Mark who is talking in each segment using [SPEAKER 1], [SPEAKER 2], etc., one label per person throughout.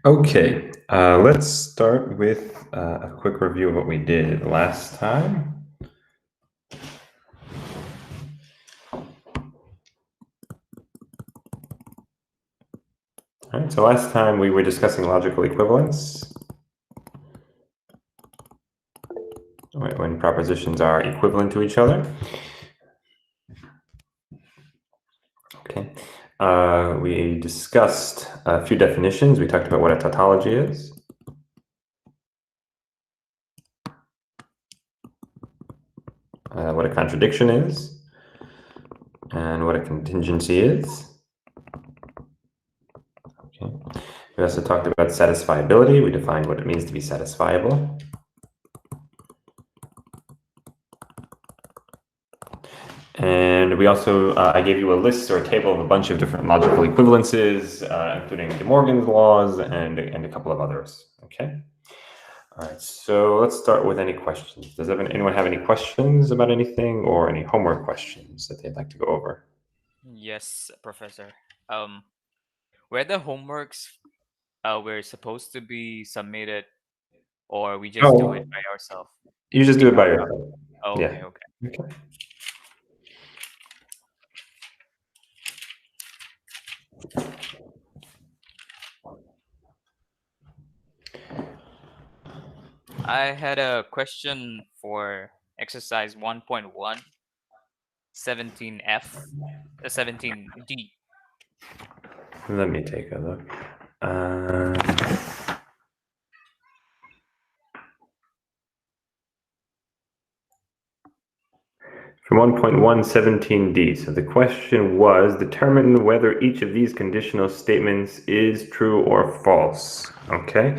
[SPEAKER 1] Okay, let's start with a quick review of what we did last time. All right, so last time we were discussing logical equivalence. When propositions are equivalent to each other. Okay, we discussed a few definitions. We talked about what a tautology is. What a contradiction is, and what a contingency is. Okay. We also talked about satisfiability. We defined what it means to be satisfiable. And we also, I gave you a list or a table of a bunch of different logical equivalences, including De Morgan's laws and a couple of others. Okay. All right, so let's start with any questions. Does anyone have any questions about anything or any homework questions that they'd like to go over?
[SPEAKER 2] Yes, Professor. Were the homeworks were supposed to be submitted, or we just do it by ourselves?
[SPEAKER 1] You just do it by yourself.
[SPEAKER 2] Oh,
[SPEAKER 1] Yeah.
[SPEAKER 2] okay.
[SPEAKER 1] Okay.
[SPEAKER 2] I had a question for exercise 1.1, 17F, 17D.
[SPEAKER 1] Let me take a look. From 1.117D. So the question was, determine whether each of these conditional statements is true or false. Okay.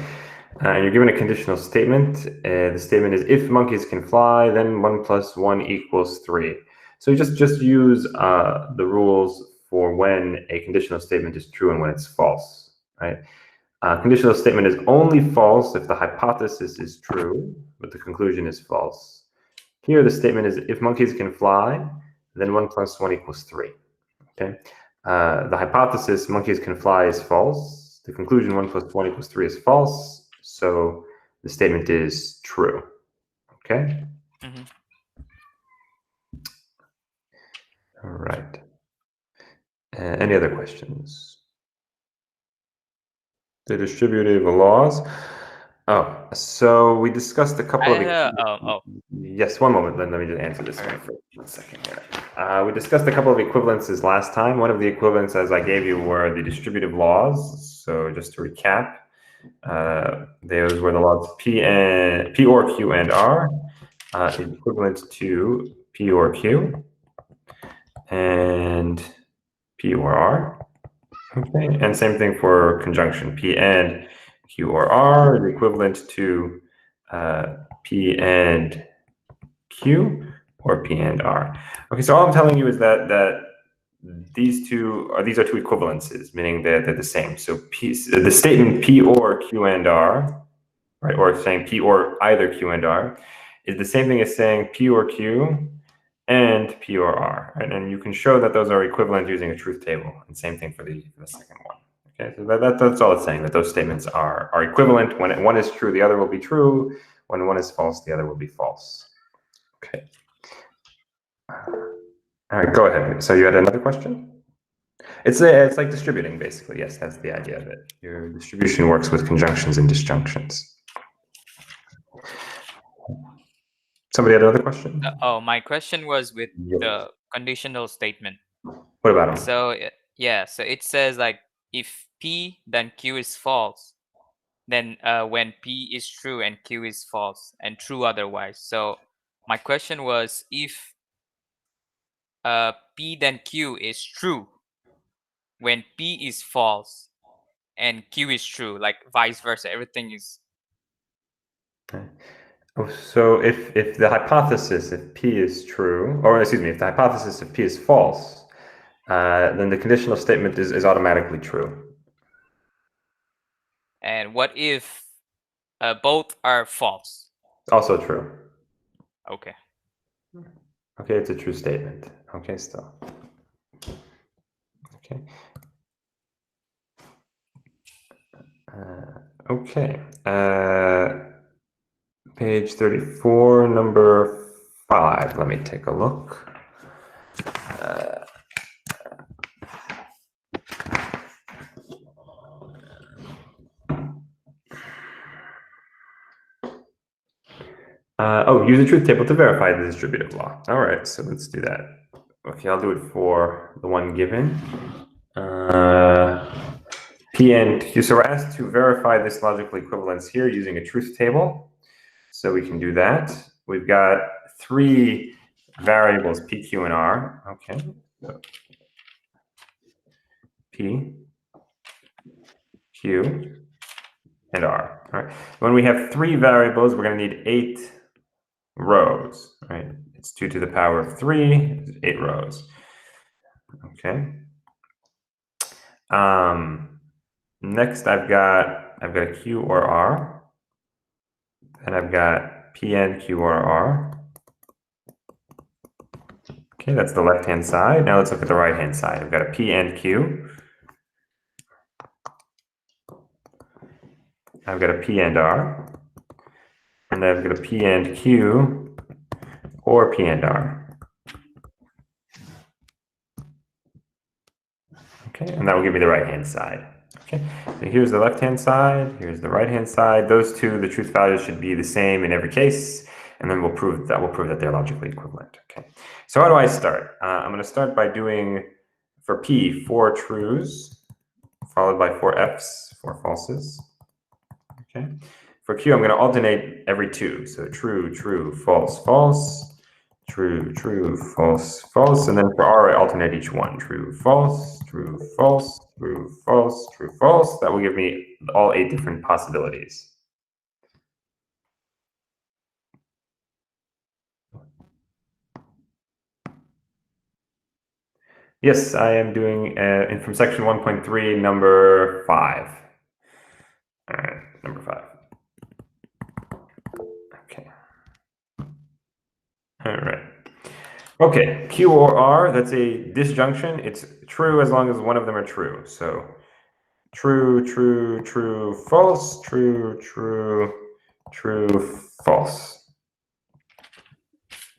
[SPEAKER 1] And you're given a conditional statement. The statement is, if monkeys can fly, then 1 plus 1 equals 3. So you just use the rules for when a conditional statement is true and when it's false, right? Conditional statement is only false if the hypothesis is true, but the conclusion is false. Here, the statement is, if monkeys can fly, then 1 plus 1 equals 3. Okay. The hypothesis, monkeys can fly, is false. The conclusion, 1 plus 1 equals 3, is false. So the statement is true. Okay.
[SPEAKER 2] Mm-hmm.
[SPEAKER 1] All right. Any other questions? The distributive laws. Oh, so we discussed a couple of. Yes, one moment. Let me just answer this one for 1 second here. We discussed a couple of equivalences last time. One of the equivalences I gave you were the distributive laws. So just to recap, those were the laws P or Q and R is equivalent to P or Q and P or R. Okay, and same thing for conjunction. P and Q or R is equivalent to P and Q or P and R. Okay, so all I'm telling you is that these are two equivalences, meaning they're the same. So the statement P or Q and R, right, or saying P or either Q and R, is the same thing as saying P or Q and P or R, right? And you can show that those are equivalent using a truth table, and same thing for the second one. Okay, so that's all it's saying, that those statements are equivalent. When one is true, the other will be true. When one is false, the other will be false. Okay. All right, go ahead. So you had another question? It's like distributing, basically. Yes, that's the idea of it. Your distribution works with conjunctions and disjunctions. Somebody had another question?
[SPEAKER 2] My question was with the conditional statement.
[SPEAKER 1] What about them?
[SPEAKER 2] So so it says like if P then Q is false, then when P is true and Q is false, and true otherwise. So my question was, if P then Q is true when P is false and Q is true, like vice versa, everything is.
[SPEAKER 1] Okay. So if the hypothesis, if P is true, or excuse me, if the hypothesis of P is false, then the conditional statement is automatically true.
[SPEAKER 2] And what if both are false?
[SPEAKER 1] Also true.
[SPEAKER 2] Okay.
[SPEAKER 1] Okay, it's a true statement. Okay, still. Okay. Okay. Page 34, number 5. Let me take a look. Use the truth table to verify the distributive law. All right, so let's do that. Okay, I'll do it for the one given. P and Q. So we're asked to verify this logical equivalence here using a truth table. So we can do that. We've got 3 variables, P, Q, and R. Okay. So P, Q, and R. All right. When we have 3 variables, we're going to need 8 rows. Right? It's 2 to the power of 3, 8 rows. Okay. Next, I've got a Q or R, and I've got P and Q or R. Okay, that's the left-hand side. Now let's look at the right-hand side. I've got a P and Q. I've got a P and R. And I've got a P and Q or P and R. Okay, and that will give me the right-hand side. Okay, so here's the left-hand side, here's the right-hand side. Those two, the truth values should be the same in every case, and then we'll prove that they're logically equivalent. Okay, so how do I start? I'm going to start by doing, for P, 4 trues, followed by 4 Fs, 4 falses. Okay, for Q, I'm going to alternate every 2, so true, true, false, false, true, true, false, false, and then for R, I alternate each one, true, false, true, false, true, false, true, false. That will give me all 8 different possibilities. Yes, I am doing from section 1.3, number 5. All right, number 5. Okay. All right. Okay, Q or R, that's a disjunction. It's true as long as one of them are true. So true, true, true, false, true, true, true, false.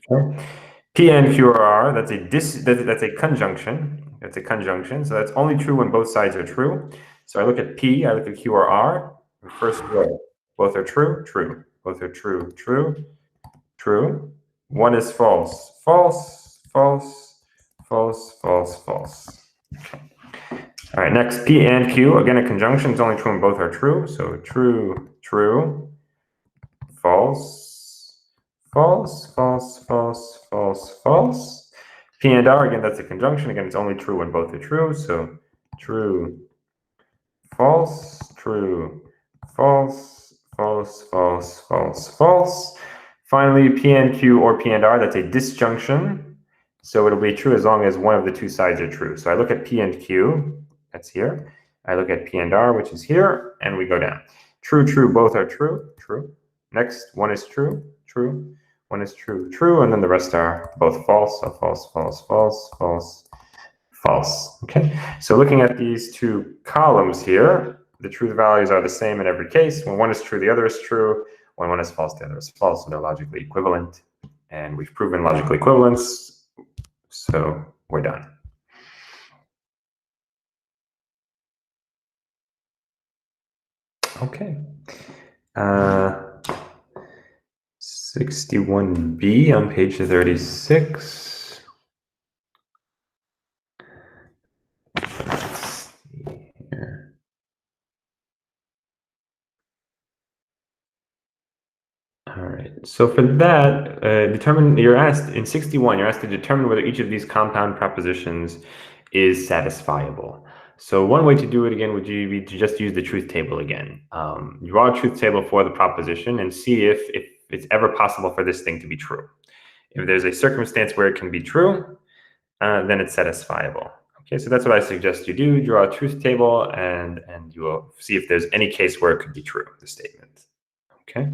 [SPEAKER 1] Okay. P and Q or R, that's a conjunction. That's a conjunction. So that's only true when both sides are true. So I look at P, I look at Q or R. The first row, both are true, true. Both are true, true, true. One is false, false, false, false, false, false. Okay. All right, next, P and Q. Again, a conjunction is only true when both are true. So true, true, false, false, false, false, false, false. P and R, again, that's a conjunction. Again, it's only true when both are true. So true, false, true, false, false, false, false, false. Finally, P and Q or P and R, that's a disjunction. So it'll be true as long as one of the 2 sides are true. So I look at P and Q, that's here. I look at P and R, which is here, and we go down. True, true, both are true, true. Next, one is true, true. One is true, true, and then the rest are both false. So false, false, false, false, false. Okay, so looking at these 2 columns here, the truth values are the same in every case. When one is true, the other is true. When one is false, the other is false, and they're logically equivalent. And we've proven logical equivalence, so we're done. Okay. 61B on page 36. Let's see here. All right. So for that, you're asked in 61, you're asked to determine whether each of these compound propositions is satisfiable. So one way to do it again would be to just use the truth table again. Draw a truth table for the proposition and see if it's ever possible for this thing to be true. If there's a circumstance where it can be true, then it's satisfiable. Okay, so that's what I suggest you do. Draw a truth table and you will see if there's any case where it could be true, the statement. Okay.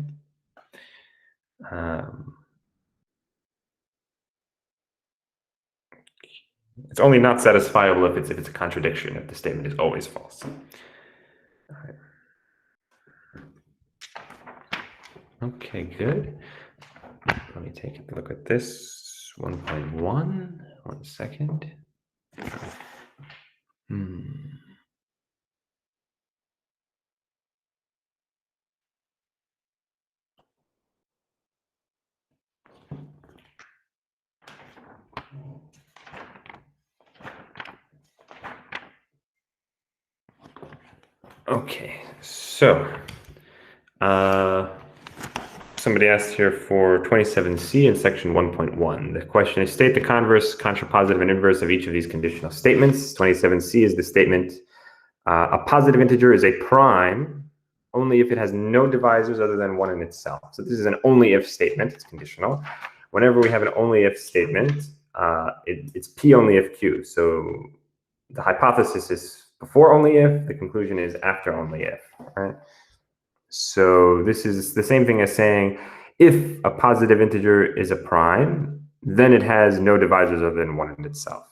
[SPEAKER 1] It's only not satisfiable if it's a contradiction, if the statement is always false. All right. Okay, good. Let me take a look at this. 1.1. 1 second. Okay, so somebody asked here for 27C in section 1.1. The question is, state the converse, contrapositive, and inverse of each of these conditional statements. 27C is the statement, a positive integer is a prime only if it has no divisors other than one in itself. So this is an only if statement, it's conditional. Whenever we have an only if statement, it's P only if Q. So the hypothesis is before only if, the conclusion is after only if, right? So this is the same thing as saying, if a positive integer is a prime, then it has no divisors other than one in itself.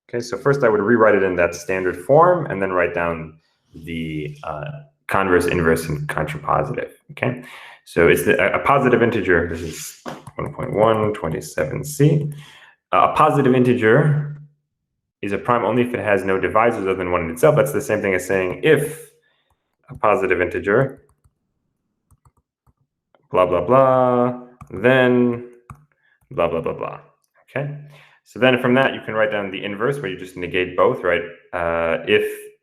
[SPEAKER 1] Okay, so first I would rewrite it in that standard form and then write down the converse, inverse, and contrapositive. Okay, so it's a positive integer. This is 1.1, 27C. A positive integer is a prime only if it has no divisors other than one in itself. That's the same thing as saying if a positive integer, blah, blah, blah, then blah, blah, blah, blah. Okay, so then from that, you can write down the inverse where you just negate both, right? If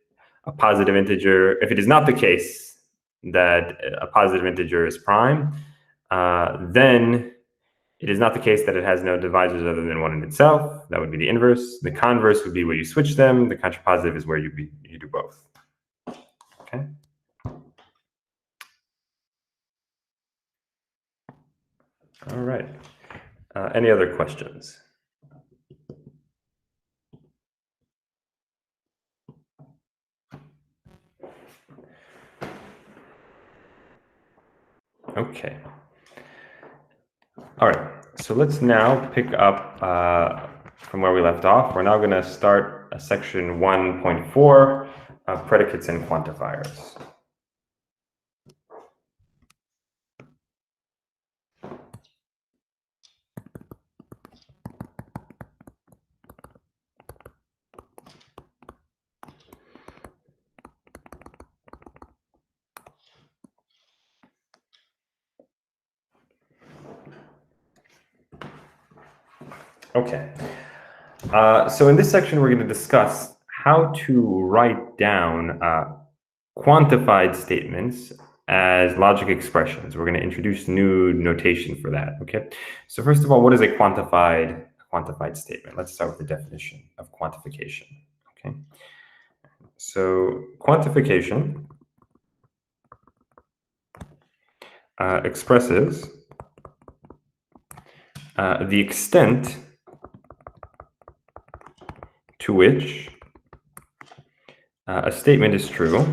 [SPEAKER 1] a positive integer, if it is not the case that a positive integer is prime, then it is not the case that it has no divisors other than one in itself. That would be the inverse. The converse would be where you switch them. The contrapositive is where you do both. Okay. All right. Any other questions? Okay. All right. So let's now pick up from where we left off. We're now going to start section 1.4, predicates and quantifiers. Okay. So in this section, we're going to discuss how to write down quantified statements as logic expressions. We're going to introduce new notation for that. Okay. So first of all, what is a quantified statement? Let's start with the definition of quantification. Okay. So quantification expresses the extent to which a statement is true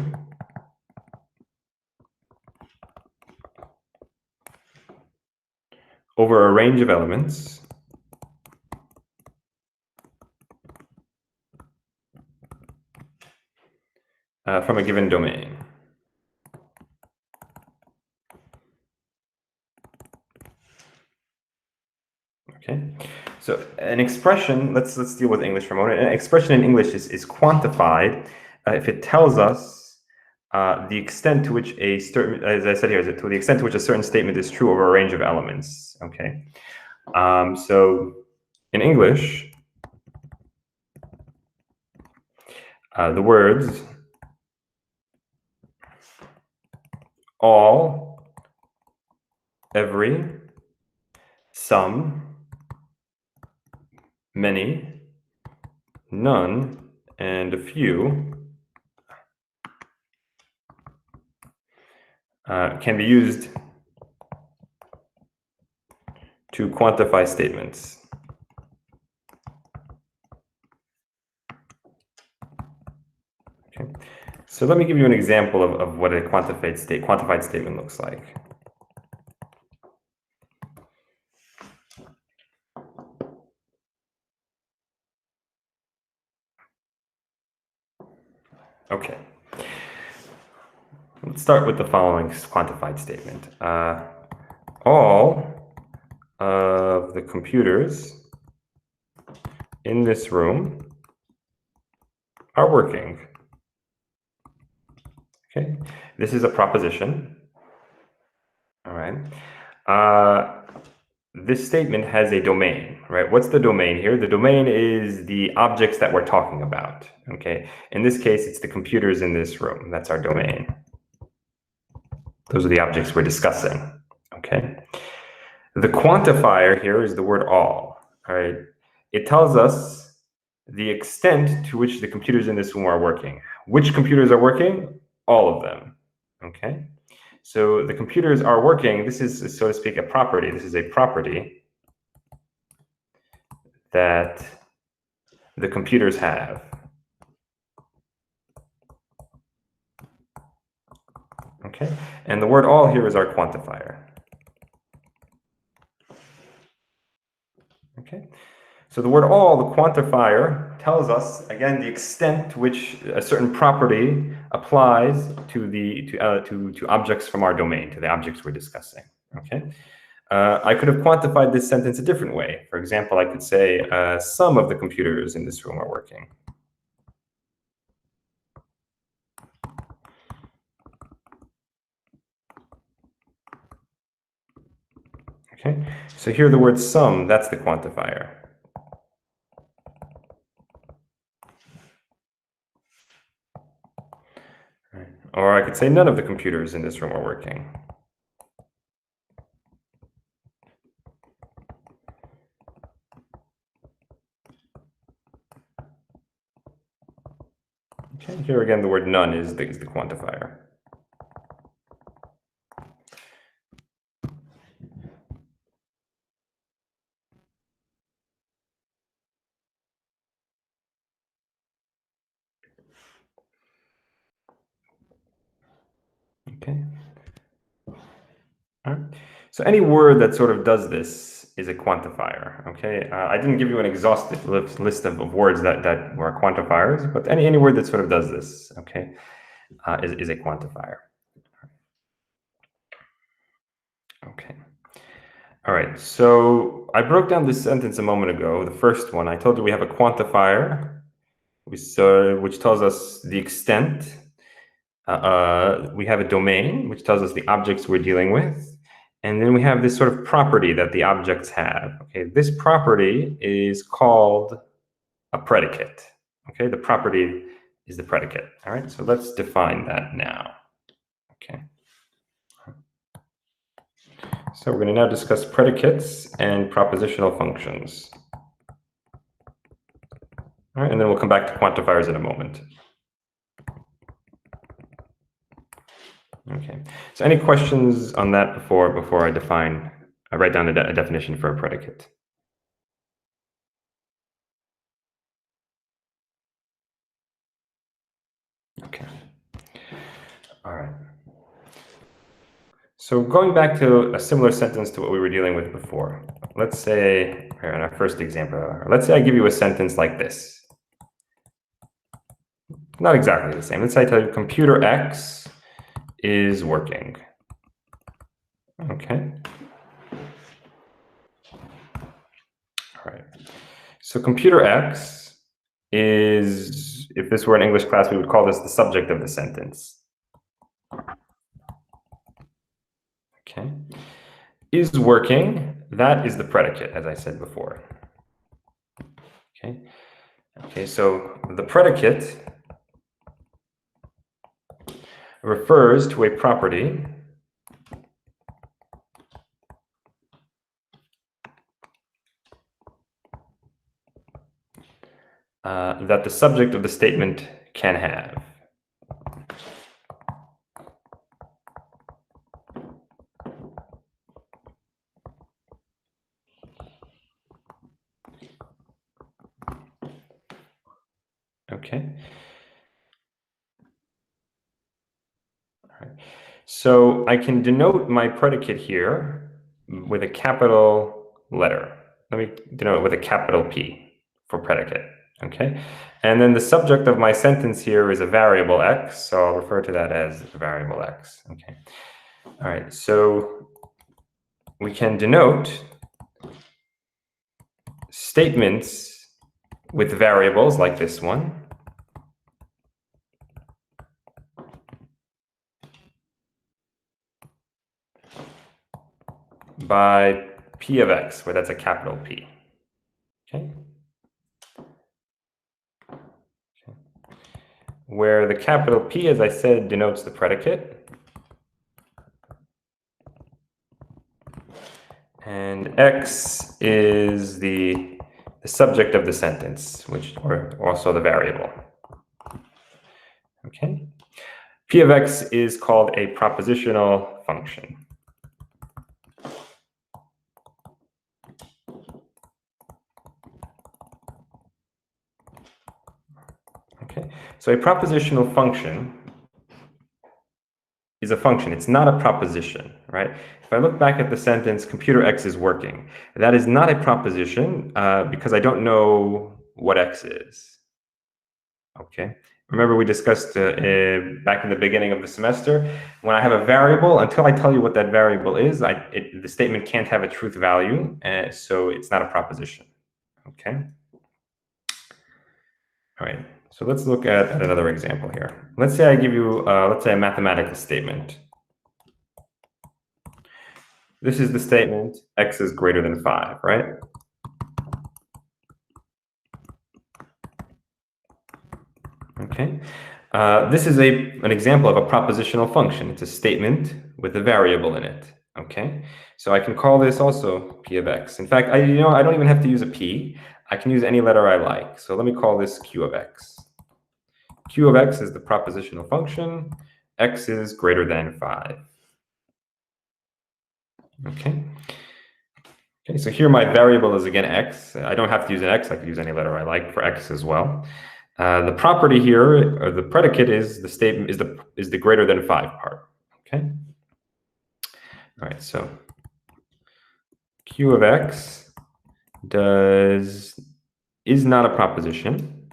[SPEAKER 1] over a range of elements from a given domain. Okay, so an expression, let's deal with English for a moment. An expression in English is quantified if it tells us the extent to which a certain, as I said here, to the extent to which a certain statement is true over a range of elements. Okay, so in English, the words all, every, some, many, none, and a few can be used to quantify statements. Okay, so let me give you an example of what a quantified statement looks like. Okay, let's start with the following quantified statement. all of the computers in this room are working. Okay, this is a proposition. All right. This statement has a domain, right? What's the domain here? The domain is the objects that we're talking about, okay? In this case, it's the computers in this room. That's our domain. Those are the objects we're discussing, okay? The quantifier here is the word all right? It tells us the extent to which the computers in this room are working. Which computers are working? All of them, okay? So the computers are working. This is, so to speak, a property. This is a property that the computers have. Okay, and the word all here is our quantifier. Okay, so the word all, the quantifier, tells us, again, the extent to which a certain property applies to objects from our domain, to the objects we're discussing. Okay, I could have quantified this sentence a different way. For example, I could say some of the computers in this room are working. Okay, so here the word some, that's the quantifier. Right. Or I could say none of the computers in this room are working. Okay, here again the word none is the quantifier. Okay. All right. So any word that sort of does this is a quantifier. Okay. I didn't give you an exhaustive list of words that were quantifiers, but any word that sort of does this, okay, is a quantifier. Okay. All right. So I broke down this sentence a moment ago. The first one, I told you we have a quantifier, which tells us the extent. We have a domain, which tells us the objects we're dealing with. And then we have this sort of property that the objects have. Okay, this property is called a predicate. Okay, the property is the predicate. All right, so let's define that now. Okay. So we're going to now discuss predicates and propositional functions. All right, and then we'll come back to quantifiers in a moment. Okay, so any questions on that before I write down a definition for a predicate? Okay, all right. So going back to a similar sentence to what we were dealing with before, let's say, here in our first example, let's say I give you a sentence like this. Not exactly the same. Let's say I tell you computer X is working. Okay. All right. So computer X is, if this were an English class, we would call this the subject of the sentence. Okay. Is working, that is the predicate, as I said before. Okay. Okay, so the predicate refers to a property that the subject of the statement can have. Okay. All right. So I can denote my predicate here with a capital letter. Let me denote it with a capital P for predicate. Okay. And then the subject of my sentence here is a variable X, so I'll refer to that as variable X. Okay. All right. So we can denote statements with variables like this one by P of X, where that's a capital P. Okay. Where the capital P, as I said, denotes the predicate. And X is the subject of the sentence, or also the variable. Okay. P of X is called a propositional function. Okay. So a propositional function is a function. It's not a proposition, right? If I look back at the sentence, computer X is working, that is not a proposition because I don't know what X is. Okay. Remember we discussed back in the beginning of the semester, when I have a variable, until I tell you what that variable is, the statement can't have a truth value, so it's not a proposition. Okay. All right. So let's look at another example here. Let's say I give you, let's say, a mathematical statement. This is the statement, X is greater than 5, right? Okay. This is an example of a propositional function. It's a statement with a variable in it. Okay. So I can call this also P of X. In fact, I don't even have to use a P. I can use any letter I like. So let me call this Q of X. Q of X is the propositional function. X is greater than 5. Okay. Okay, so here my variable is again X. I don't have to use an X. I could use any letter I like for X as well. The property here, or the predicate, is the statement is the greater than 5 part. Okay. All right. So Q of X is not a proposition,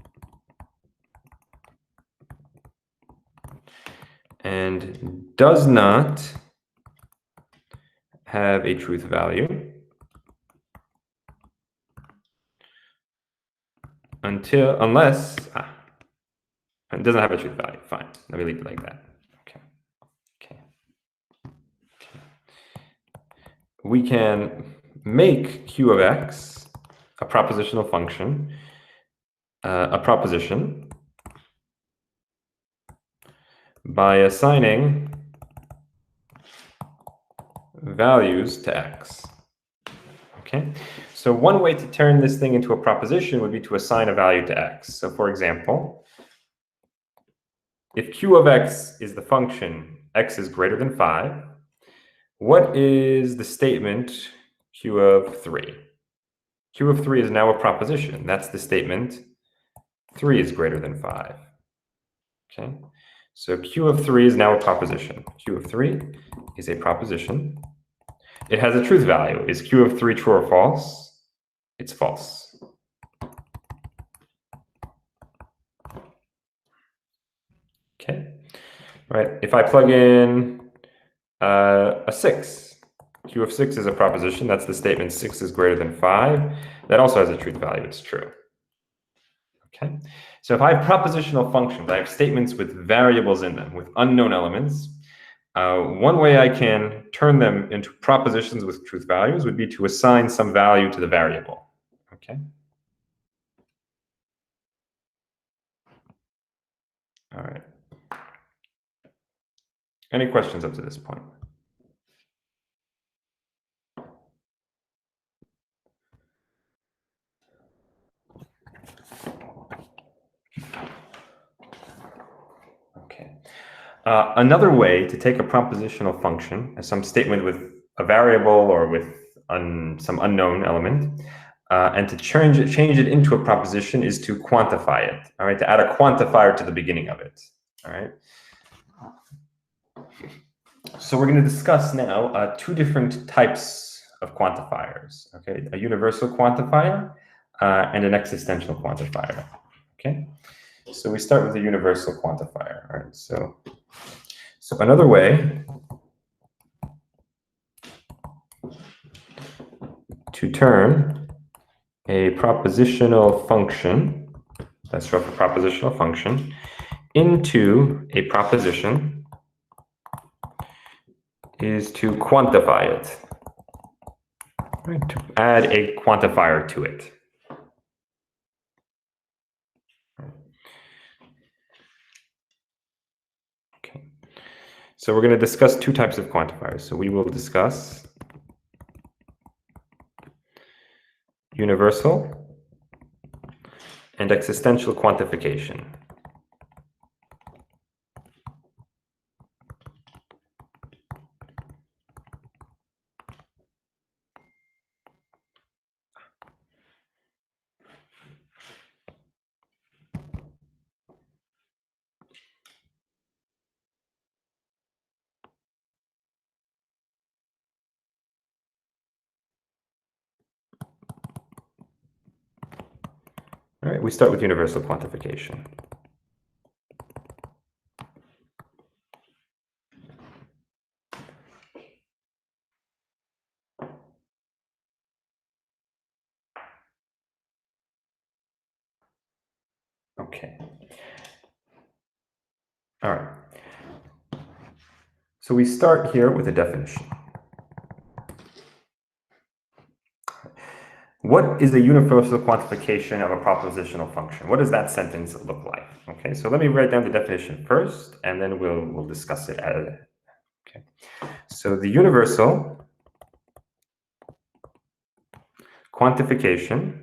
[SPEAKER 1] and does not have a truth value unless it doesn't have a truth value. Fine. Let me leave it like that. Okay. Okay. Okay. We can make Q of X a propositional function, a proposition, by assigning values to X. Okay. So one way to turn this thing into a proposition would be to assign a value to X. So for example, if Q of X is the function X is greater than 5, what is the statement Q of 3? Q of 3 is now a proposition. That's the statement 3 is greater than 5. Okay. So Q of 3 is now a proposition. Q of 3 is a proposition. It has a truth value. Is Q of 3 true or false? It's false. Okay. Right. If I plug in a 6, Q of 6 is a proposition. That's the statement 6 is greater than 5. That also has a truth value. It's true. Okay. So if I have propositional functions, I have statements with variables in them, with unknown elements. One way I can turn them into propositions with truth values would be to assign some value to the variable. Okay. All right. Any questions up to this point? Okay. Another way to take a propositional function, some statement with a variable or with some unknown element, and to change it into a proposition is to quantify it. All right, to add a quantifier to the beginning of it. All right. So we're going to discuss now 2 different types of quantifiers. Okay, a universal quantifier and an existential quantifier. Okay. So we start with a universal quantifier. All right. So another way to turn a propositional function, that's for a propositional function, into a proposition is to quantify it, right? To add a quantifier to it. Okay. So we're going to discuss two types of quantifiers. So we will discuss universal and existential quantification. All right, we start with universal quantification. Okay. All right. So we start here with a definition. What is a universal quantification of a propositional function? What does that sentence look like? Okay, so let me write down the definition first, and then we'll discuss it. Okay. So the universal quantification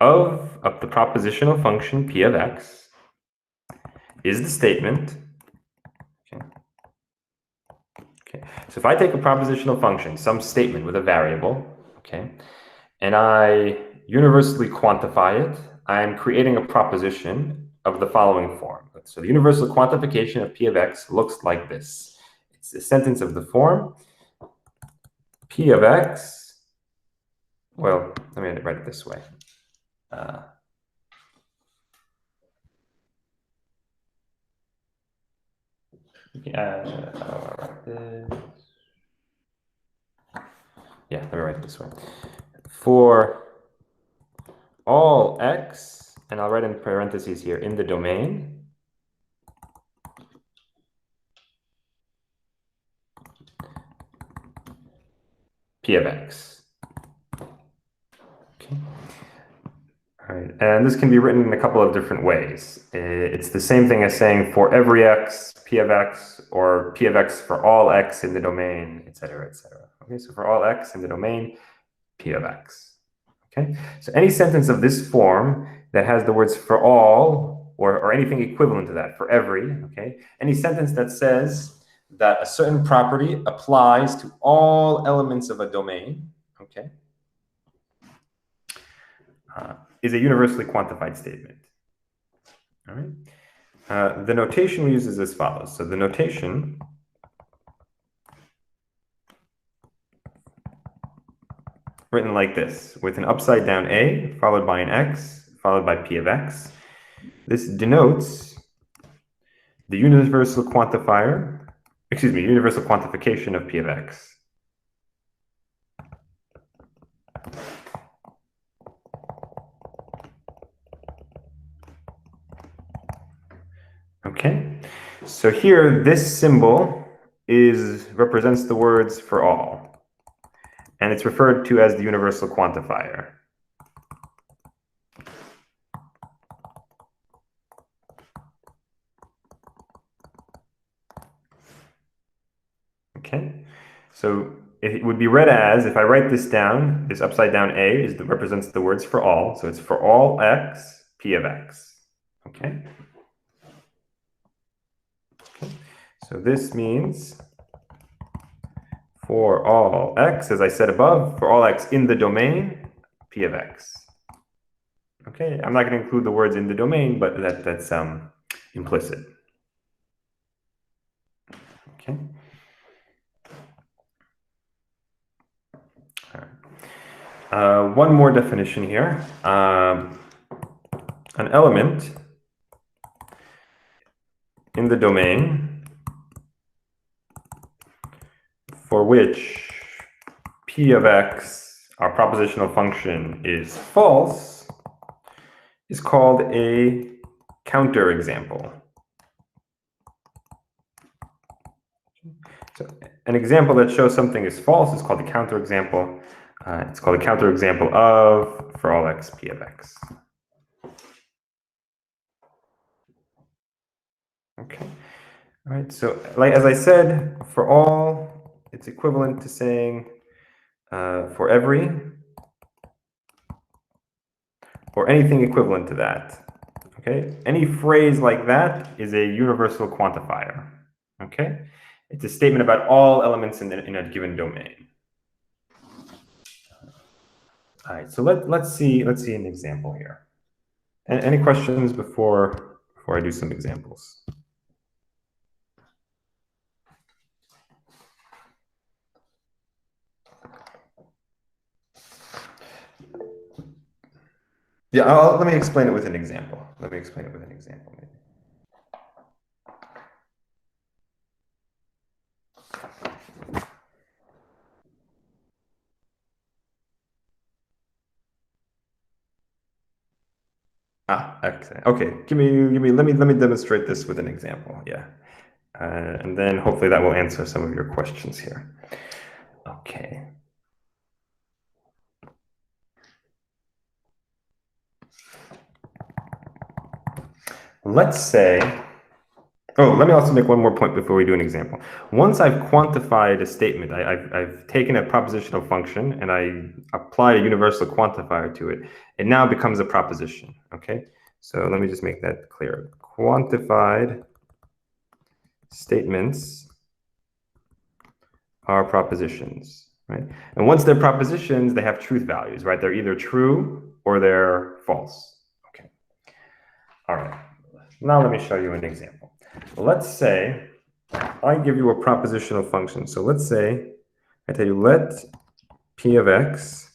[SPEAKER 1] of the propositional function p of x is the statement. Okay. So if I take a propositional function, some statement with a variable, okay, and I universally quantify it, I'm creating a proposition of the following form. So the universal quantification of p of x looks like this. It's a sentence of the form p of x, well, let me write it this way. Yeah, let me write it this way. For all x, and I'll write in parentheses here, in the domain, p of x. Okay. All right, and this can be written in a couple of different ways. It's the same thing as saying for every x, p of x, or p of x for all x in the domain, etc., etc. Okay, so for all x in the domain, p of x. Okay, so any sentence of this form that has the words for all or anything equivalent to that, for every, okay, any sentence that says that a certain property applies to all elements of a domain, okay, is a universally quantified statement. All right. The notation we use is as follows. So the notation written like this, with an upside down a followed by an x followed by p of x. This denotes the universal quantifier, universal quantification of p of x. Okay, so here this symbol represents the words for all, and it's referred to as the universal quantifier. Okay, so it would be read as, if I write this down, this upside down a represents the words for all, so it's for all x, p of x. Okay. So this means for all x, as I said above, for all x in the domain, p of x. Okay, I'm not going to include the words in the domain, but that's implicit. Okay. All right. One more definition here. An element in the domain for which p of x, our propositional function, is false is called a counterexample. So an example that shows something is false is called a counterexample. It's called a counterexample of for all x p of x. Okay. All right. So, like as I said, for all, it's equivalent to saying for every, or anything equivalent to that. Okay. Any phrase like that is a universal quantifier. Okay. It's a statement about all elements in a given domain. All right. So let's see an example here. Any questions before I do some examples? Yeah, let me explain it with an example. Maybe. Excellent. Okay, let me demonstrate this with an example. Yeah, and then hopefully that will answer some of your questions here. Okay. Let's say, let me also make one more point before we do an example. Once I've quantified a statement, I've taken a propositional function and I applied a universal quantifier to it, it now becomes a proposition, okay? So let me just make that clear. Quantified statements are propositions, right? And once they're propositions, they have truth values, right? They're either true or they're false, okay? All right. Now let me show you an example. Let's say I give you a propositional function. So let's say I tell you let p of x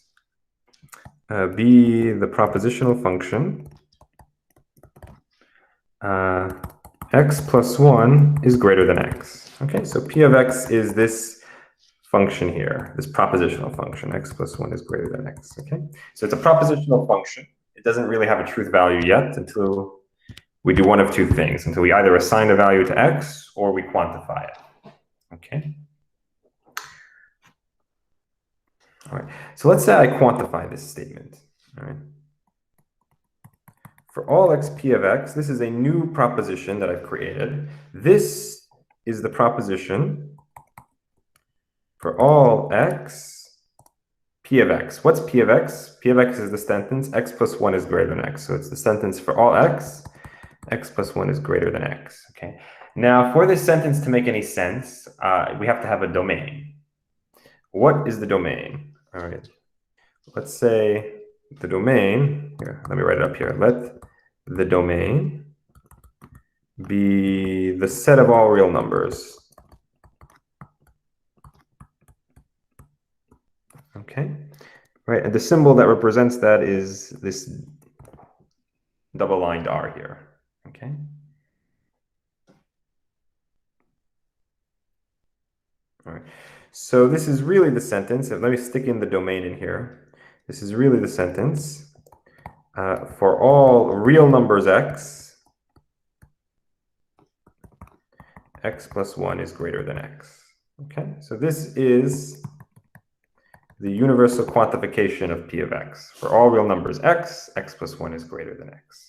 [SPEAKER 1] be the propositional function x plus 1 is greater than x. Okay, so p of x is this function here, this propositional function, x plus 1 is greater than x. Okay, so it's a propositional function. It doesn't really have a truth value yet until we do one of two things, until we either assign a value to x or we quantify it. Okay. All right. So let's say I quantify this statement. All right. For all x p of x, this is a new proposition that I've created. This is the proposition for all x p of x. What's p of x? P of x is the sentence x plus 1 is greater than x. So it's the sentence for all x plus 1 is greater than x, okay? Now, for this sentence to make any sense, we have to have a domain. What is the domain? All right, let's say the domain, here, let me write it up here. Let the domain be the set of all real numbers. Okay, right, and the symbol that represents that is this double-lined R here. Okay. All right. So this is really the sentence. Let me stick in the domain in here. This is really the sentence. For all real numbers x plus 1 is greater than x. Okay. So this is the universal quantification of p of x. For all real numbers x plus 1 is greater than x.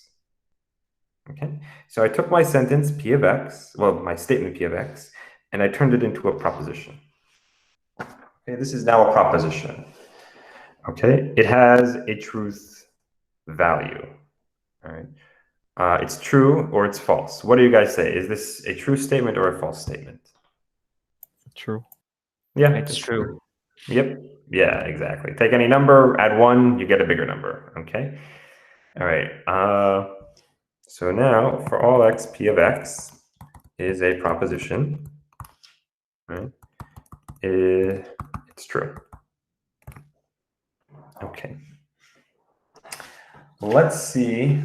[SPEAKER 1] Okay, so I took my sentence p of x, well, my statement p of x, and I turned it into a proposition. Okay, this is now a proposition. Okay, it has a truth value. All right, it's true or it's false. What do you guys say? Is this a true statement or a false statement?
[SPEAKER 3] True.
[SPEAKER 1] Yeah,
[SPEAKER 2] It's true.
[SPEAKER 1] Yep. Yeah, exactly. Take any number, add 1, you get a bigger number. Okay. All right. So now, for all x, p of x is a proposition, right? It's true. Okay. Let's see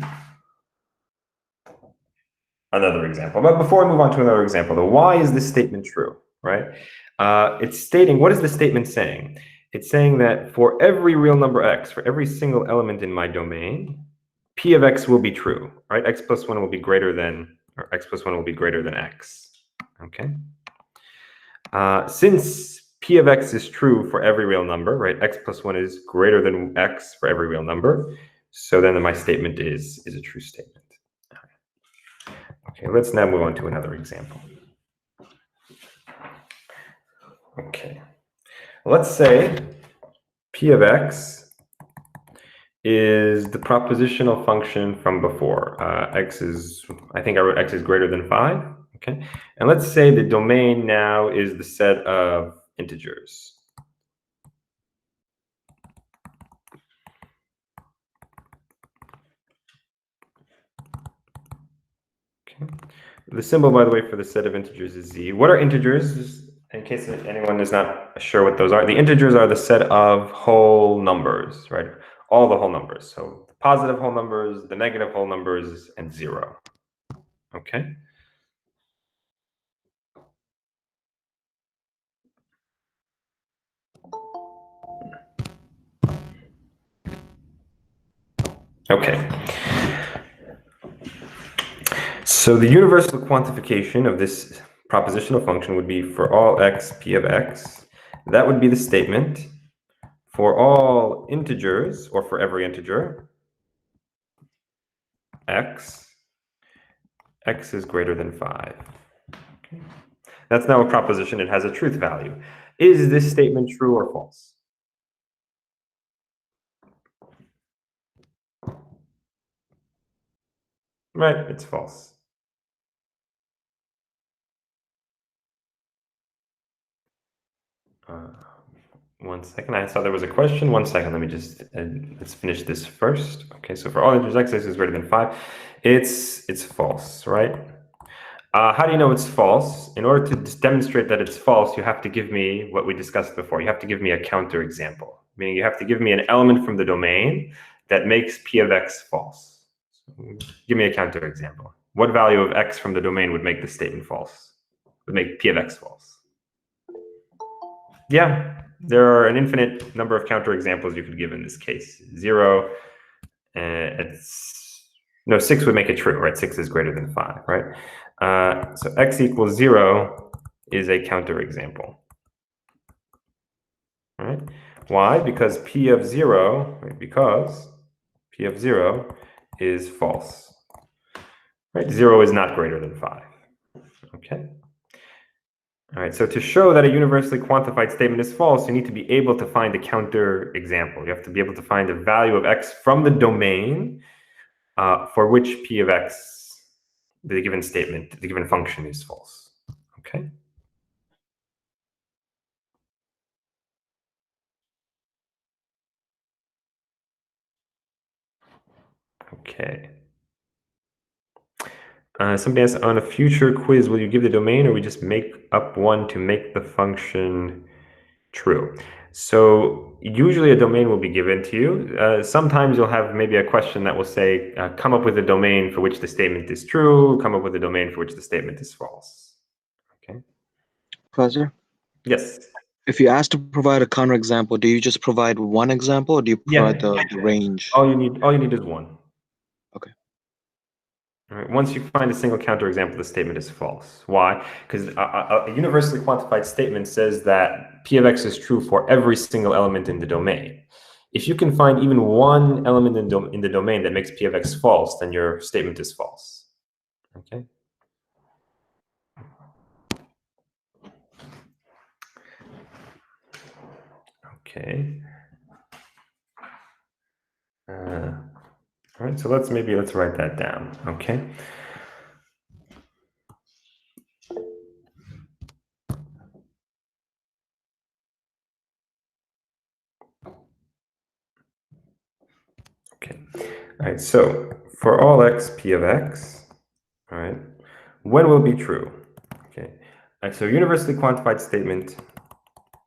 [SPEAKER 1] another example. But before we move on to another example, why is this statement true, right? It's stating, what is the statement saying? It's saying that for every real number x, for every single element in my domain, p of x will be true, right? X plus 1 will be greater than, or x plus 1 will be greater than x, okay? Since p of x is true for every real number, right? X plus 1 is greater than x for every real number. So then my statement is a true statement. Okay, let's now move on to another example. Okay, let's say p of x is the propositional function from before. X is, I think I wrote x is greater than 5. Okay, and let's say the domain now is the set of integers. Okay. The symbol, by the way, for the set of integers is z. What are integers? In case anyone is not sure what those are, the integers are the set of whole numbers, right? All the whole numbers. So the positive whole numbers, the negative whole numbers, and 0. Okay. Okay. So the universal quantification of this propositional function would be for all x, p of x. That would be the statement for all integers, or for every integer, x is greater than 5. Okay. That's now a proposition. It has a truth value. Is this statement true or false? Right, it's false. One second, I saw there was a question. 1 second, let me just, let's finish this first. Okay, so for all integers x is greater than 5, it's false, right? How do you know it's false? In order to demonstrate that it's false, you have to give me what we discussed before. You have to give me a counterexample, meaning you have to give me an element from the domain that makes p of x false. So give me a counterexample. What value of x from the domain would make the statement false? Would make p of x false? Yeah, there are an infinite number of counterexamples you could give in this case. 0, no, 6 would make it true, right? 6 is greater than 5, right? So x equals 0 is a counterexample, right? Why? Because p of 0, right? Because p of 0 is false, right? 0 is not greater than 5, okay? All right, so to show that a universally quantified statement is false, you need to be able to find a counterexample. You have to be able to find a value of x from the domain for which p of x, the given statement, the given function is false. Okay. Okay. Somebody asked, on a future quiz, will you give the domain, or we just make up one to make the function true? So usually a domain will be given to you. Sometimes you'll have maybe a question that will say, come up with a domain for which the statement is true, come up with a domain for which the statement is false. Okay.
[SPEAKER 3] Professor,
[SPEAKER 1] Yes.
[SPEAKER 3] if you ask to provide a counterexample, do you just provide one example, or do you provide the range?
[SPEAKER 1] All you need is one.
[SPEAKER 3] Okay.
[SPEAKER 1] All right. Once you find a single counterexample, the statement is false. Why? Because a universally quantified statement says that p of x is true for every single element in the domain. If you can find even one element in the domain that makes p of x false, then your statement is false. Okay. Okay. All right. So let's write that down. Okay. Okay. All right. So for all x, p of x, all right, when will be true? Okay. All right, so universally quantified statement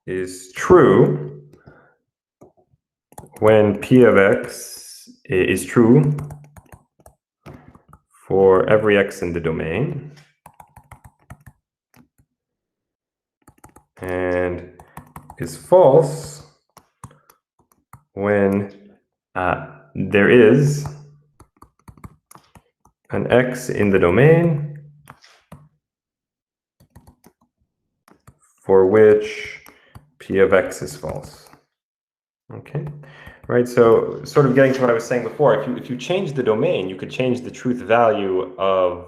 [SPEAKER 1] is true when p of x is true for every x in the domain, and is false when there is an x in the domain for which p of x is false. Okay, right, so sort of getting to what I was saying before, if you change the domain, you could change the truth value of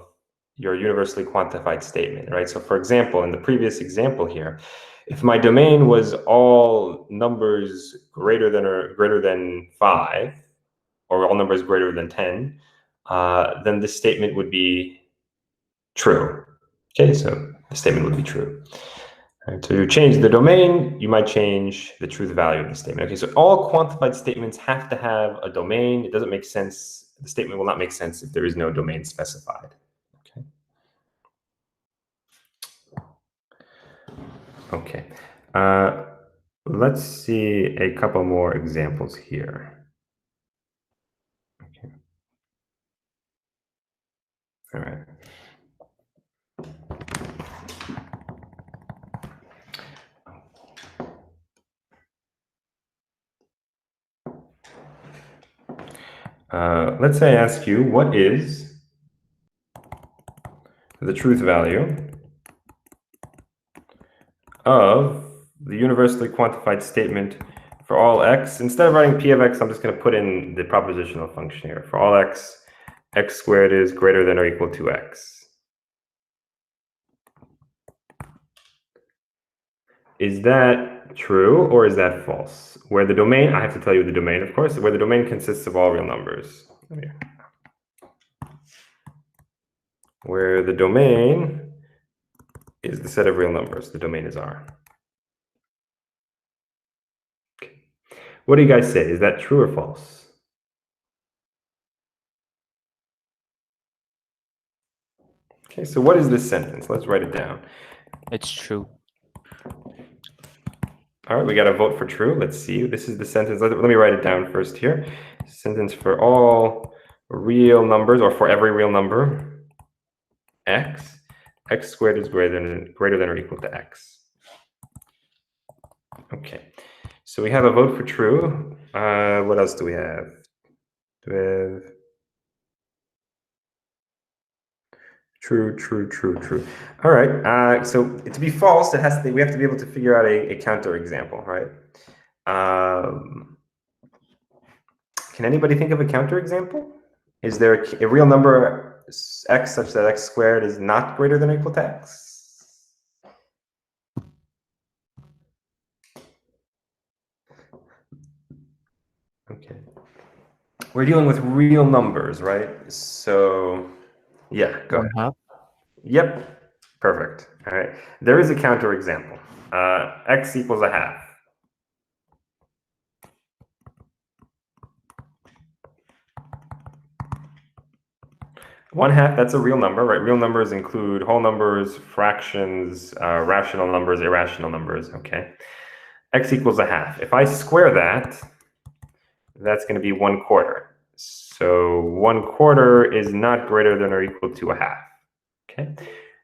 [SPEAKER 1] your universally quantified statement, right? So for example, in the previous example here, if my domain was all numbers greater than 5, or all numbers greater than 10, then this statement would be true. Okay, so the statement would be true. And to change the domain, you might change the truth value of the statement. Okay, so all quantified statements have to have a domain. It doesn't make sense. The statement will not make sense if there is no domain specified. Okay. Okay. Let's see a couple more examples here. Okay. All right. Let's say I ask you, what is the truth value of the universally quantified statement for all x? Instead of writing p of x, I'm just going to put in the propositional function here. For all x, x squared is greater than or equal to x. Is that true or is that false? Where the domain, I have to tell you the domain, of course, where the domain consists of all real numbers. Where the domain is the set of real numbers, the domain is R. Okay. What do you guys say? Is that true or false? Okay, so what is this sentence? Let's write it down.
[SPEAKER 2] It's true.
[SPEAKER 1] All right, we got to vote for true. Let's see. This is the sentence. Let me write it down first here. Sentence for all real numbers, or for every real number, x squared is greater than or equal to x. Okay, so we have a vote for true. What else do we have? True. All right. So to be false, we have to be able to figure out a counter example, right? Can anybody think of a counter example? Is there a real number x such that x squared is not greater than or equal to x? Okay. We're dealing with real numbers, right? So yeah, go ahead.
[SPEAKER 2] 1/2.
[SPEAKER 1] Yep, perfect. All right, there is a counter example. X equals 1/2. One half, that's a real number, right? Real numbers include whole numbers, fractions, rational numbers, irrational numbers, okay? X equals 1/2. If I square that, that's going to be 1/4. So 1/4 is not greater than or equal to 1/2. Okay,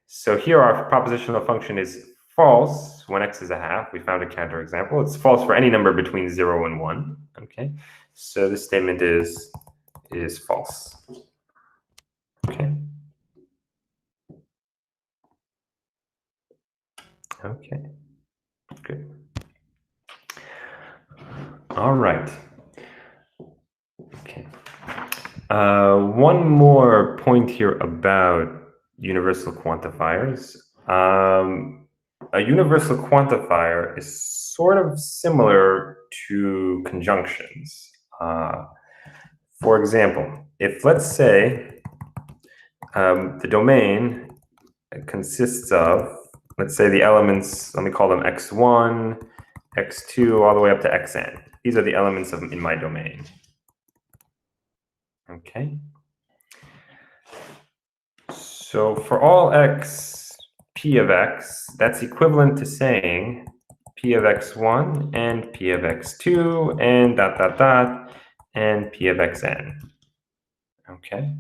[SPEAKER 1] so here our propositional function is false when x is 1/2. We found a counter example. It's false for any number between 0 and 1. Okay, so this statement is false. Okay. Okay. Good. All right. Okay. One more point here about universal quantifiers. A universal quantifier is sort of similar to conjunctions. For example, if let's say the domain consists of, let's say the elements, let me call them x1, x2, all the way up to xn. These are the elements in my domain. Okay. So for all x, p of x, that's equivalent to saying p of x1 and p of x2 and ... and p of xn. Okay.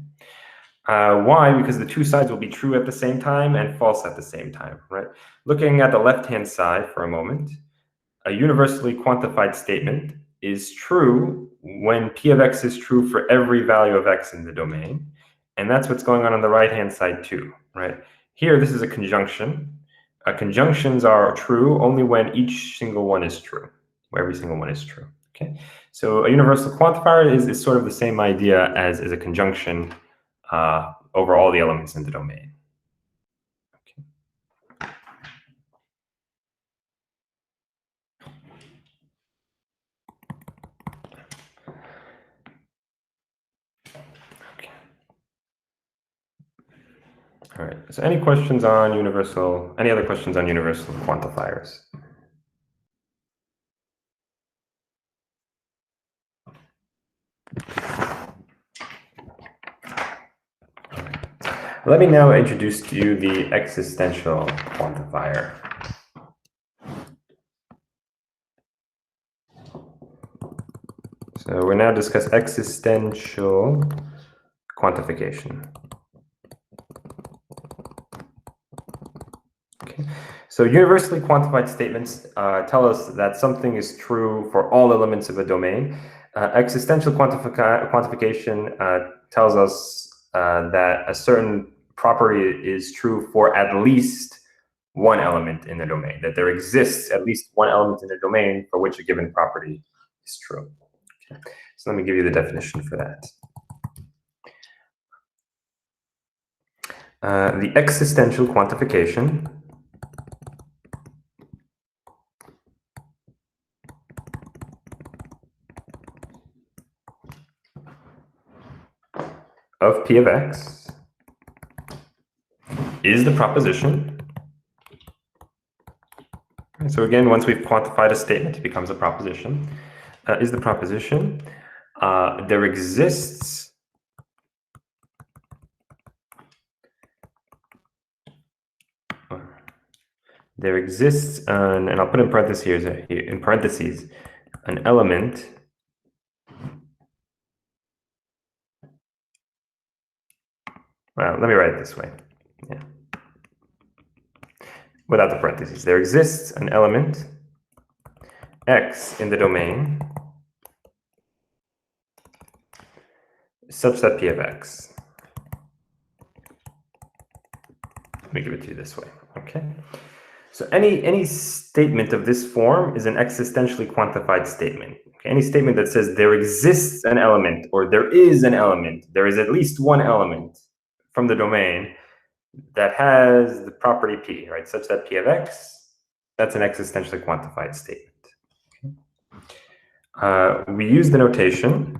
[SPEAKER 1] Why? Because the two sides will be true at the same time and false at the same time, right? Looking at the left-hand side for a moment, a universally quantified statement is true when P of x is true for every value of x in the domain. And that's what's going on the right-hand side too, right? Here, this is a conjunction. Conjunctions are true only when each single one is true, where every single one is true, okay? So a universal quantifier is sort of the same idea as a conjunction over all the elements in the domain. All right, so any questions on universal, any other questions on universal quantifiers? Let me now introduce to you the existential quantifier. So we'll now discuss existential quantification. Okay. So universally quantified statements tell us that something is true for all elements of a domain. Existential quantification tells us that a certain property is true for at least one element in the domain, that there exists at least one element in the domain for which a given property is true. Okay. So let me give you the definition for that. The existential quantification of P of x is the proposition. And so again, once we've quantified a statement, it becomes a proposition. Is the proposition there exists an, and I'll put in parentheses an element well, let me write it this way. Yeah. Without the parentheses. There exists an element x in the domain such that P of x. Let me give it to you this way, okay? So any statement of this form is an existentially quantified statement. Okay? Any statement that says there exists an element or there is an element, there is at least one element from the domain that has the property P, right? Such that P of x, that's an existentially quantified statement. Okay. We use the notation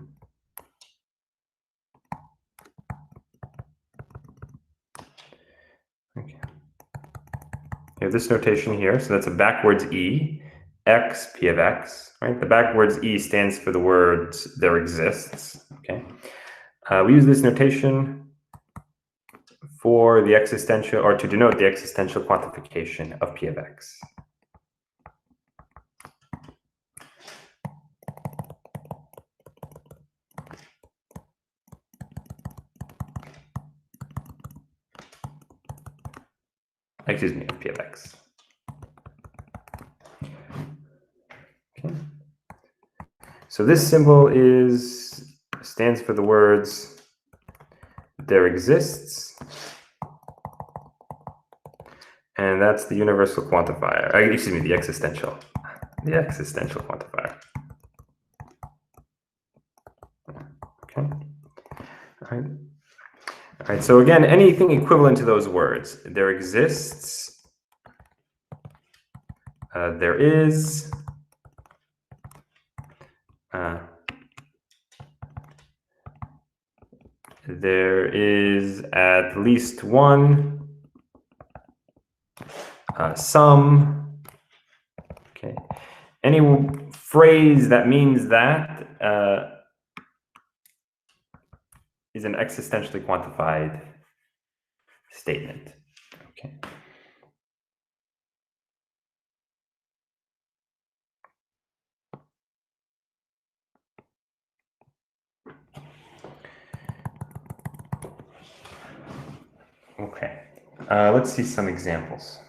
[SPEAKER 1] we have this notation here, so that's a backwards E, x, P of x, right? The backwards E stands for the words there exists, okay? We use this notation for the existential, or to denote the existential quantification of P of x. Excuse me, of P of x. Okay. So this symbol stands for the words there exists, and that's the universal quantifier. Excuse me, the existential quantifier. Okay. All right. All right, so again, anything equivalent to those words. There exists, there is, there is at least one, some, okay. Any phrase that means that is an existentially quantified statement. Okay. let's see some examples.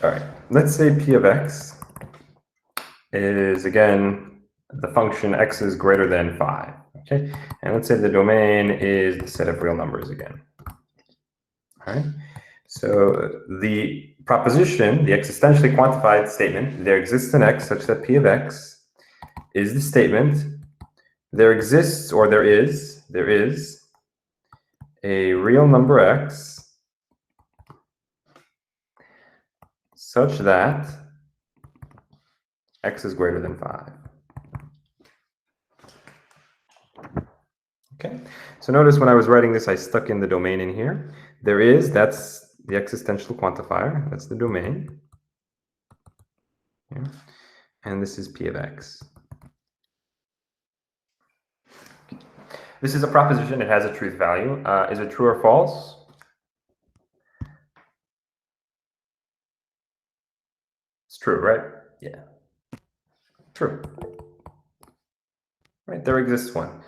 [SPEAKER 1] All right, let's say P of X is, again, the function X is greater than 5, okay? And let's say the domain is the set of real numbers again. All right, so the proposition, the existentially quantified statement, there exists an X such that P of X is the statement, there exists, or there is a real number X such that X is greater than 5. Okay, so notice when I was writing this, I stuck in the domain in here. There is, that's the existential quantifier, that's the domain. Here. And this is P of X. This is a proposition, it has a truth value. Is it true or false? It's true, right? Yeah. True. Right, there exists one.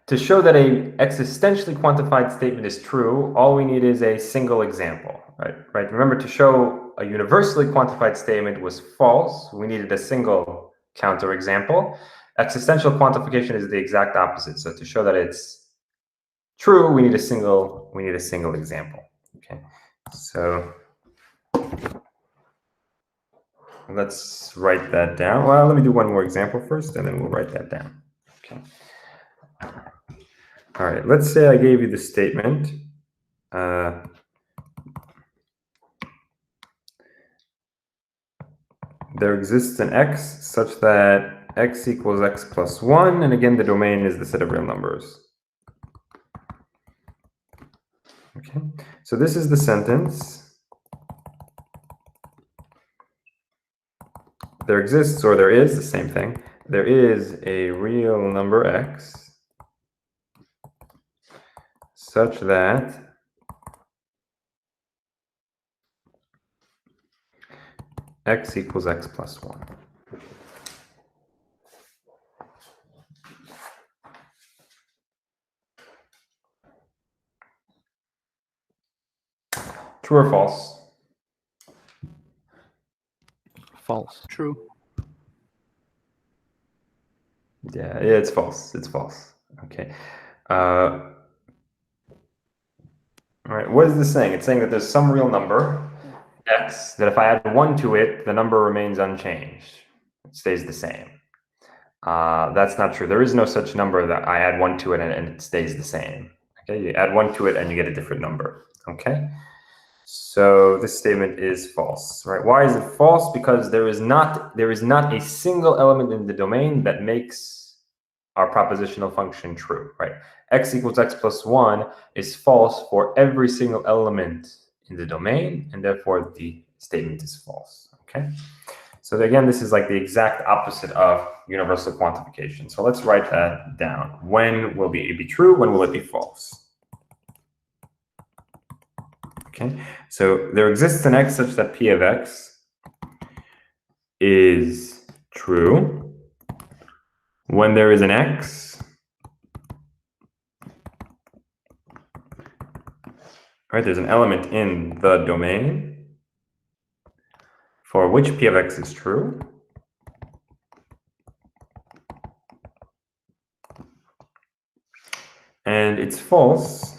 [SPEAKER 1] To show that a existentially quantified statement is true, all we need is a single example, right? Remember, to show a universally quantified statement was false, we needed a single counterexample. Existential quantification is the exact opposite. So to show that it's true, we need a single example. Okay, so let's write that down. Well, let me do one more example first, and then we'll write that down. Okay. All right, let's say I gave you the statement. There exists an X such that X equals X plus 1, and again, the domain is the set of real numbers. Okay, so this is the sentence. There exists, or there is, the same thing. There is a real number X such that X equals X plus 1. True or false?
[SPEAKER 3] False.
[SPEAKER 4] True.
[SPEAKER 1] Yeah, it's false. It's false. Okay. All right, what is this saying? It's saying that there's some real number, X, that if I add 1 to it, the number remains unchanged. It stays the same. That's not true. There is no such number that I add 1 to it and it stays the same. Okay, you add 1 to it and you get a different number. Okay, so this statement is false, right? Why is it false? Because there is not a single element in the domain that makes our propositional function true, right? X equals X plus 1 is false for every single element in the domain, and therefore the statement is false, okay? So again, this is like the exact opposite of universal quantification. So let's write that down. When will it be true? When will it be false? Okay, so there exists an X such that P of X is true when there is an X, right? There's an element in the domain for which P of X is true. And it's false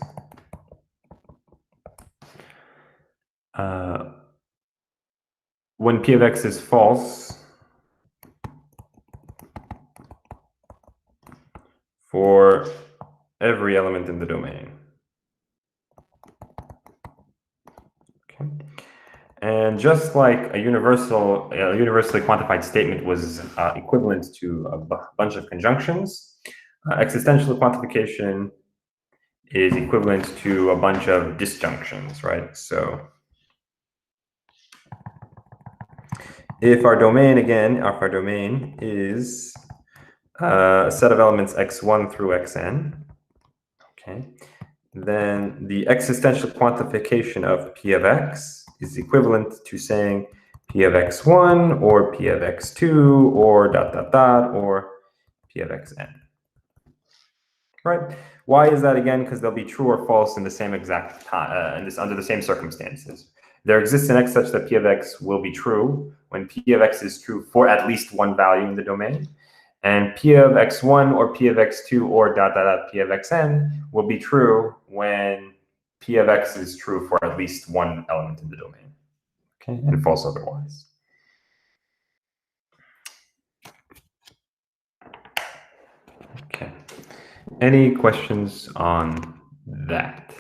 [SPEAKER 1] when P of X is false for every element in the domain. Okay. And just like a universally quantified statement was equivalent to a bunch of conjunctions, existential quantification is equivalent to a bunch of disjunctions, right? So if our domain, again, if our domain is a set of elements x1 through xn, okay, then the existential quantification of p of x is equivalent to saying p of x1 or p of x2 or ... or p of xn. Right? Why is that again? Because they'll be true or false in the same exact time, under the same circumstances. There exists an x such that p of x will be true when p of x is true for at least one value in the domain. And p of x1 or p of x2 or ... p of xn will be true when p of x is true for at least one element in the domain. Okay, and false otherwise. Okay. Any questions on that?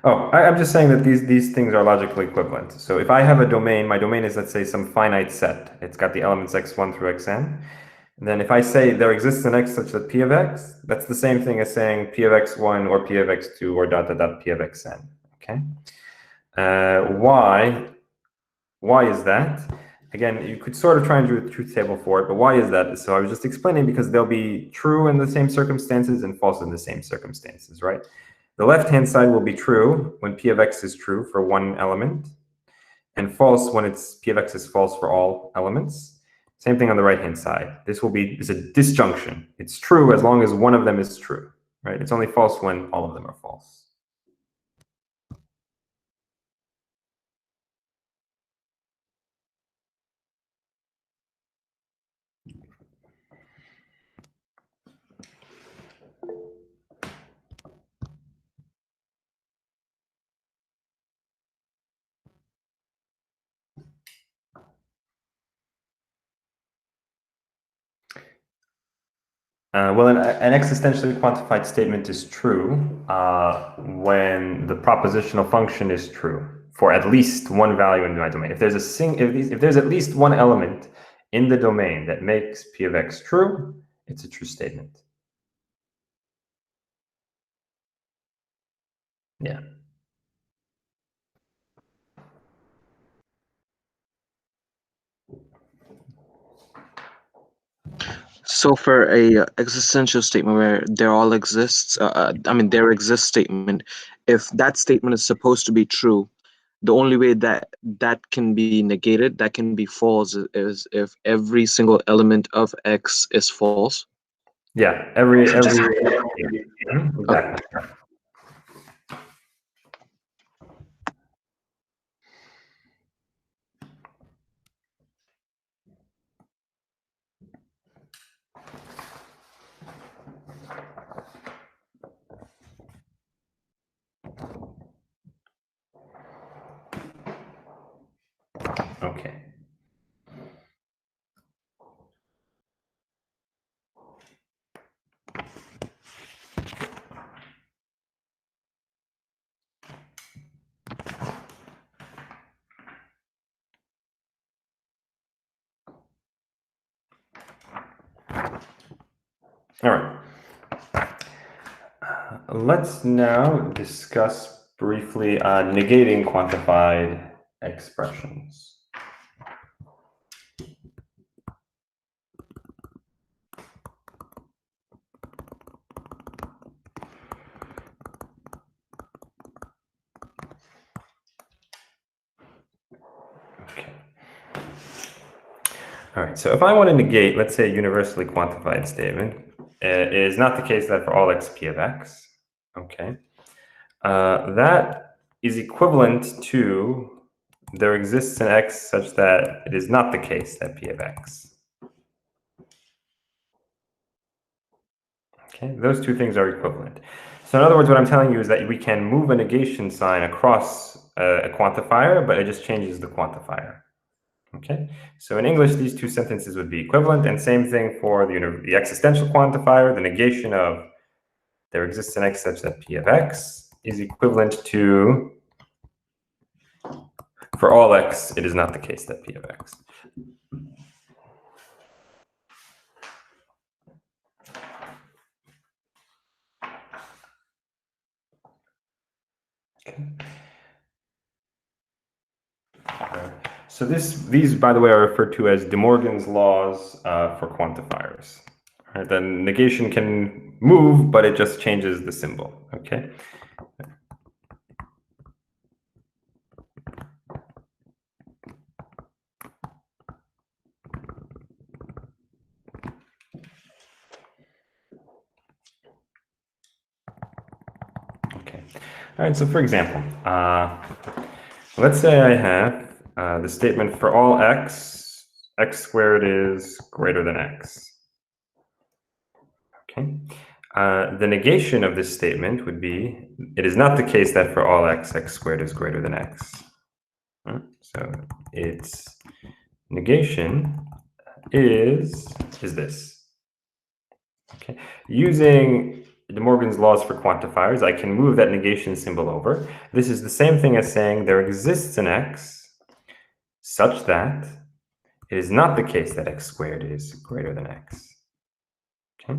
[SPEAKER 1] Oh, I'm just saying that these things are logically equivalent. So if I have a domain, my domain is, let's say, some finite set. It's got the elements x1 through xn. And then if I say there exists an x such that p of x, that's the same thing as saying p of x1 or p of x2 or ... p of xn. Okay. Why is that? Again, you could sort of try and do a truth table for it, but why is that? So I was just explaining because they'll be true in the same circumstances and false in the same circumstances, right? The left-hand side will be true when p of x is true for one element, and false when p of x is false for all elements. Same thing on the right-hand side. This is a disjunction. It's true as long as one of them is true, right? It's only false when all of them are false. Well, an existentially quantified statement is true when the propositional function is true for at least one value in my domain. If there's at least one element in the domain that makes p of x true, it's a true statement. Yeah.
[SPEAKER 3] So for a existential statement where there all exists, there exists statement, if that statement is supposed to be true, the only way that can be negated, that can be false, is if every single element of X is false.
[SPEAKER 1] Yeah, every exactly. Okay. All right. Let's now discuss briefly negating quantified expressions. Okay. All right, so if I want to negate, let's say, a universally quantified statement, it is not the case that for all x p of x, okay, that is equivalent to there exists an x such that it is not the case that p of x. Okay, those two things are equivalent. So in other words, what I'm telling you is that we can move a negation sign across a quantifier, but it just changes the quantifier. Okay, so in English, these two sentences would be equivalent, and same thing for the existential quantifier. The negation of there exists an x such that p of x is equivalent to for all x, it is not the case that p of x. Okay. So these, by the way, are referred to as De Morgan's laws for quantifiers. Right, the negation can move, but it just changes the symbol. Okay. Okay. All right. So, for example, let's say I have the statement for all x, x squared is greater than x. Okay. The negation of this statement would be, it is not the case that for all x, x squared is greater than x. Right? So its negation is this. Okay. Using De Morgan's laws for quantifiers, I can move that negation symbol over. This is the same thing as saying there exists an x such that it is not the case that x squared is greater than x. Okay.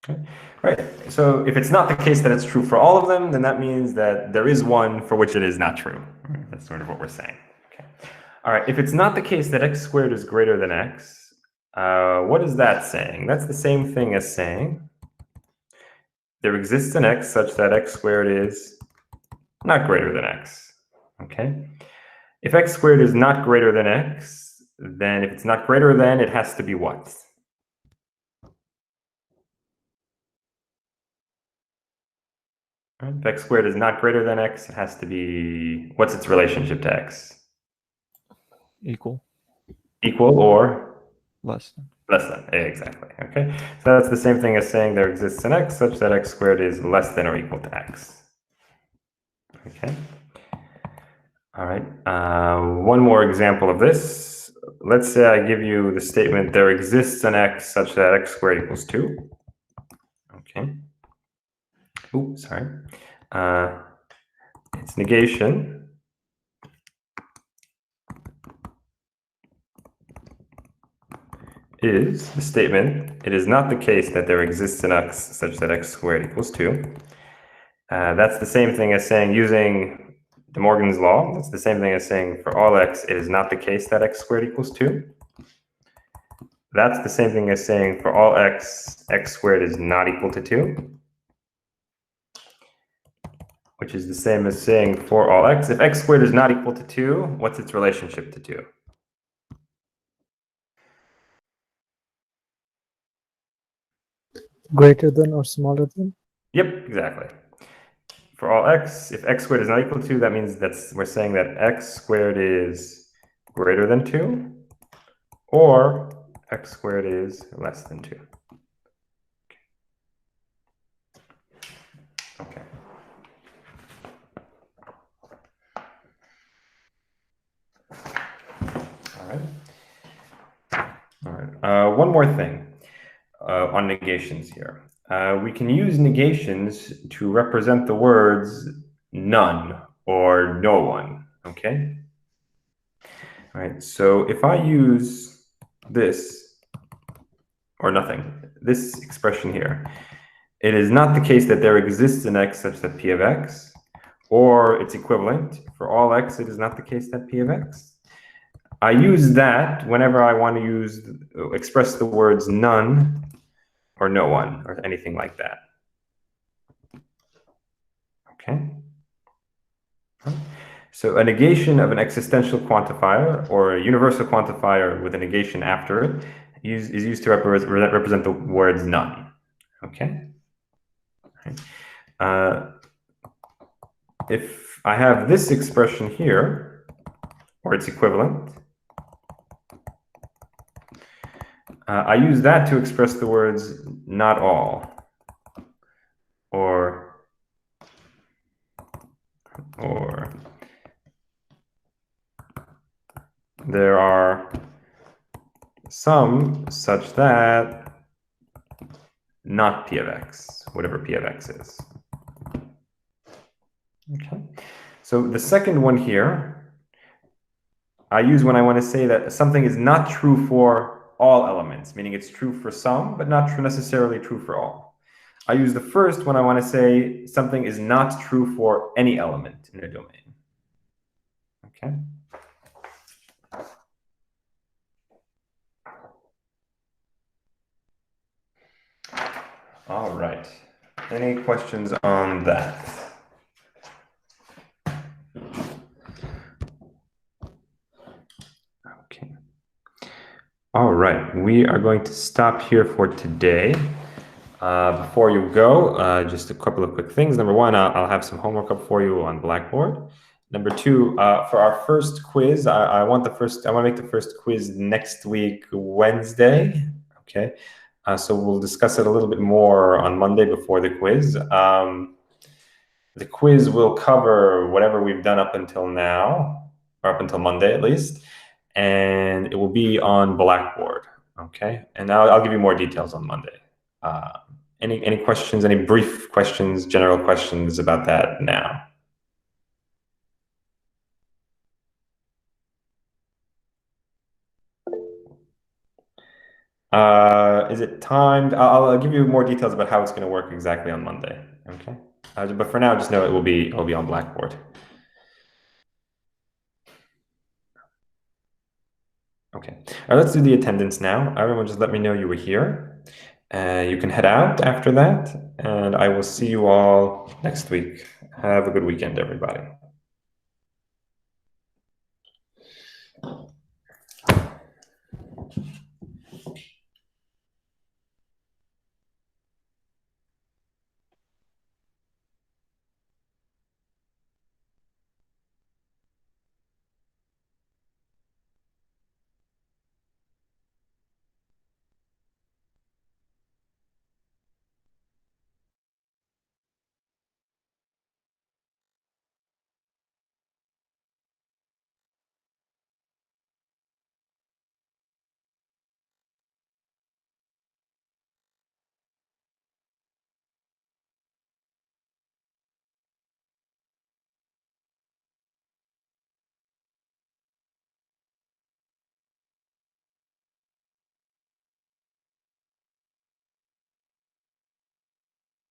[SPEAKER 1] Okay. Right. So if it's not the case that it's true for all of them, then that means that there is one for which it is not true. Right? That's sort of what we're saying. Okay. All right. If it's not the case that x squared is greater than x, what is that saying? That's the same thing as saying there exists an x such that x squared is not greater than x. Okay. If x squared is not greater than x, then if it's not greater than, it has to be what? Right? If x squared is not greater than x, it has to be, what's its relationship to x?
[SPEAKER 4] Equal.
[SPEAKER 1] Equal or?
[SPEAKER 4] Less than.
[SPEAKER 1] Less than, exactly, okay? So that's the same thing as saying there exists an x such that x squared is less than or equal to x. Okay. All right, one more example of this. Let's say I give you the statement, there exists an x such that x squared equals 2. Okay. Oops, sorry. Its negation is the statement, it is not the case that there exists an x such that x squared equals 2. That's the same thing as saying, using De Morgan's law, that's the same thing as saying for all x, it is not the case that x squared equals 2. That's the same thing as saying for all x, x squared is not equal to 2. Which is the same as saying for all x, if x squared is not equal to 2, what's its relationship to 2?
[SPEAKER 5] Greater than or smaller than?
[SPEAKER 1] Yep, exactly. For all x, if x squared is not equal to 2, that means we're saying that x squared is greater than 2, or x squared is less than 2. Okay. All right. One more thing on negations here. We can use negations to represent the words none or no one. Okay. All right. So if I use this or nothing, this expression here, it is not the case that there exists an x such that p of x, or its equivalent. For all x, it is not the case that p of x. I use that whenever I want to express the words none or no one or anything like that. Okay. So a negation of an existential quantifier or a universal quantifier with a negation after it is used to represent the words none. Okay. If I have this expression here, or its equivalent, I use that to express the words not all, or there are some such that not p of x, whatever p of x is. Okay, so the second one here, I use when I want to say that something is not true for all elements, meaning it's true for some, but not necessarily true for all. I use the first when I want to say something is not true for any element in a domain. Okay. All right. Any questions on that? Okay. All right. We are going to stop here for today. Before you go, just a couple of quick things. Number one, I'll have some homework up for you on Blackboard. Number two, for our first quiz, I want to make the first quiz next week, Wednesday. Okay. So we'll discuss it a little bit more on Monday before the quiz. The quiz will cover whatever we've done up until now, or up until Monday at least, and it will be on Blackboard. Okay. And I'll give you more details on Monday. Any questions, any brief questions, general questions about that now? Is it timed? I'll give you more details about how it's going to work exactly on Monday. Okay. But for now, just know it will be on Blackboard. Okay. All right, let's do the attendance now. Everyone just let me know you were here. You can head out after that, and I will see you all next week. Have a good weekend, everybody.